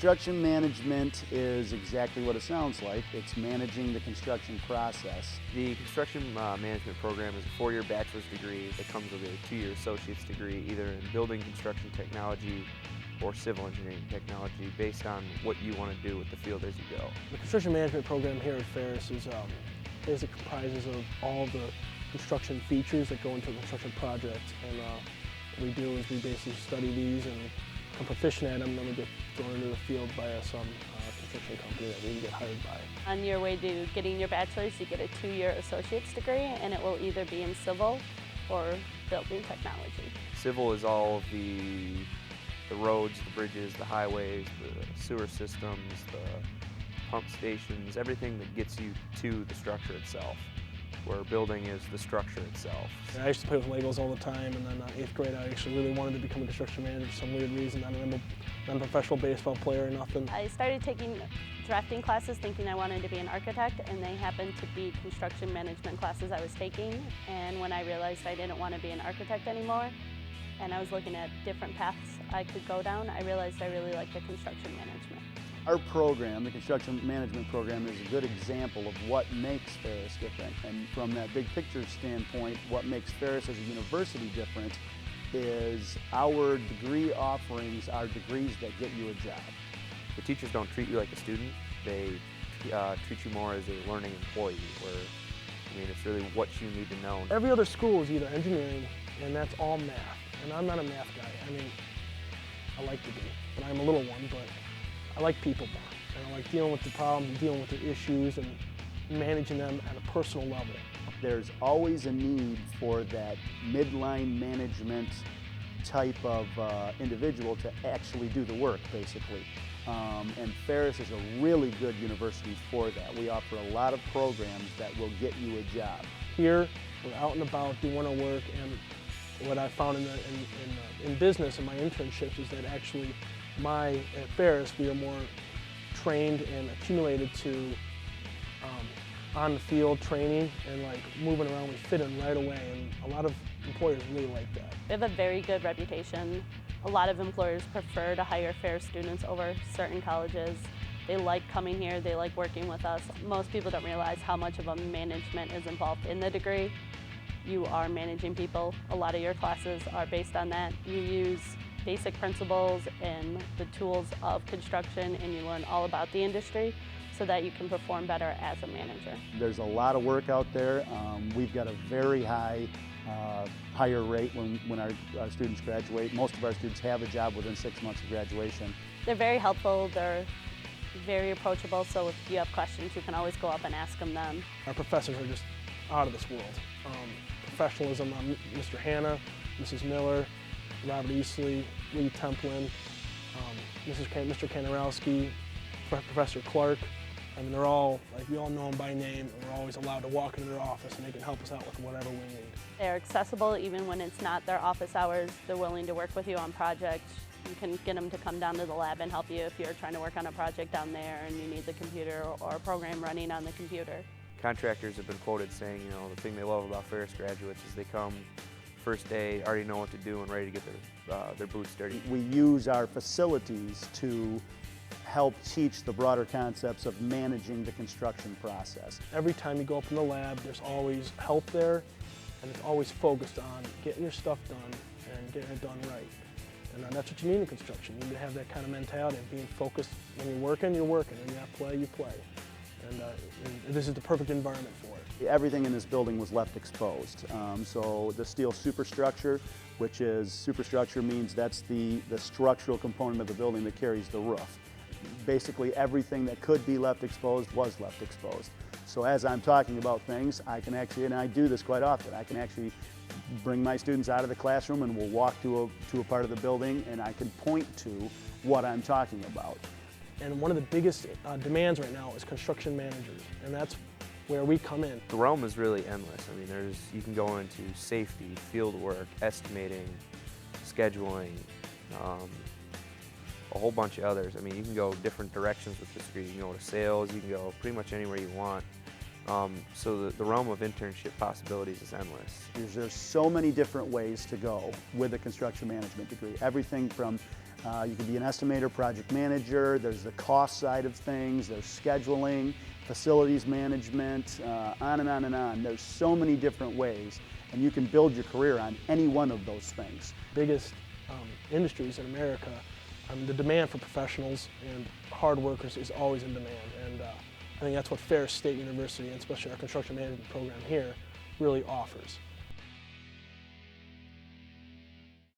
Construction management is exactly what it sounds like. It's managing the construction process. The construction management program is a 4-year bachelor's degree that comes with a 2-year associate's degree, either in building construction technology or civil engineering technology, based on what you want to do with the field as you go. The construction management program here at Ferris is basically comprises of all the construction features that go into a construction project. And what we do is we basically study these and become proficient at them, and then we get thrown into the field by some construction company that we can get hired by. On your way to getting your bachelor's, you get a 2-year associate's degree, and it will either be in civil or building technology. Civil is all of the roads, the bridges, the highways, the sewer systems, the pump stations, everything that gets you to the structure itself, where building is the structure itself. I used to play with Legos all the time, and then in 8th grade I actually really wanted to become a construction manager for some weird reason. I'm a professional baseball player or nothing. I started taking drafting classes thinking I wanted to be an architect, and they happened to be construction management classes I was taking. And when I realized I didn't want to be an architect anymore, and I was looking at different paths I could go down, I realized I really liked the construction management. Our program, the construction management program, is a good example of what makes Ferris different. And from that big picture standpoint, what makes Ferris as a university different is our degree offerings are degrees that get you a job. The teachers don't treat you like a student, they treat you more as a learning employee, where, I mean, it's really what you need to know. Every other school is either engineering, and that's all math. And I'm not a math guy. I mean, I like to be, but I'm a little one, but I like people more. And I like dealing with the problems, dealing with the issues, and managing them at a personal level. There's always a need for that midline management type of individual to actually do the work, basically. And Ferris is a really good university for that. We offer a lot of programs that will get you a job. Here, we're out and about doing our work, and what I found in business and my internships is that actually at Ferris, we are more trained and accumulated to on the field training and like moving around. We fit in right away, and a lot of employers really like that. We have a very good reputation. A lot of employers prefer to hire Ferris students over certain colleges. They like coming here, they like working with us. Most people don't realize how much of a management is involved in the degree. You are managing people. A lot of your classes are based on that. You use basic principles and the tools of construction, and you learn all about the industry so that you can perform better as a manager. There's a lot of work out there. We've got a very higher rate when our students graduate. Most of our students have a job within 6 months of graduation. They're very helpful. They're very approachable, so if you have questions, you can always go up and ask them. Our professors are just out of this world. Professionalism, Mr. Hanna, Mrs. Miller, Robert Easley, Lee Templin, Mr. Kanarowski, Professor Clark. I mean, they're all, like, we all know them by name, and we're always allowed to walk into their office and they can help us out with whatever we need. They're accessible even when it's not their office hours. They're willing to work with you on projects. You can get them to come down to the lab and help you if you're trying to work on a project down there and you need the computer or a program running on the computer. Contractors have been quoted saying, you know, the thing they love about Ferris graduates is they come first day, already know what to do and ready to get their boots dirty. We use our facilities to help teach the broader concepts of managing the construction process. Every time you go up in the lab, there's always help there, and it's always focused on getting your stuff done and getting it done right. And that's what you need in construction. You need to have that kind of mentality of being focused. When you're working, you're working, and you play. And this is the perfect environment for it. Everything in this building was left exposed. So the steel superstructure, which is, superstructure means that's the structural component of the building that carries the roof. Basically everything that could be left exposed was left exposed. So as I'm talking about things, I can actually, and I do this quite often, I can actually bring my students out of the classroom and we'll walk to a part of the building and I can point to what I'm talking about. And one of the biggest demands right now is construction managers, and that's where we come in. The realm is really endless. I mean, you can go into safety, field work, estimating, scheduling, a whole bunch of others. I mean, you can go different directions with this degree. You can go to sales, you can go pretty much anywhere you want. So the realm of internship possibilities is endless. There's so many different ways to go with a construction management degree. Everything from You can be an estimator, project manager. There's the cost side of things. There's scheduling, facilities management, on and on and on. There's so many different ways, and you can build your career on any one of those things. Biggest industries in America, the demand for professionals and hard workers is always in demand, and I think that's what Ferris State University, and especially our construction management program here, really offers.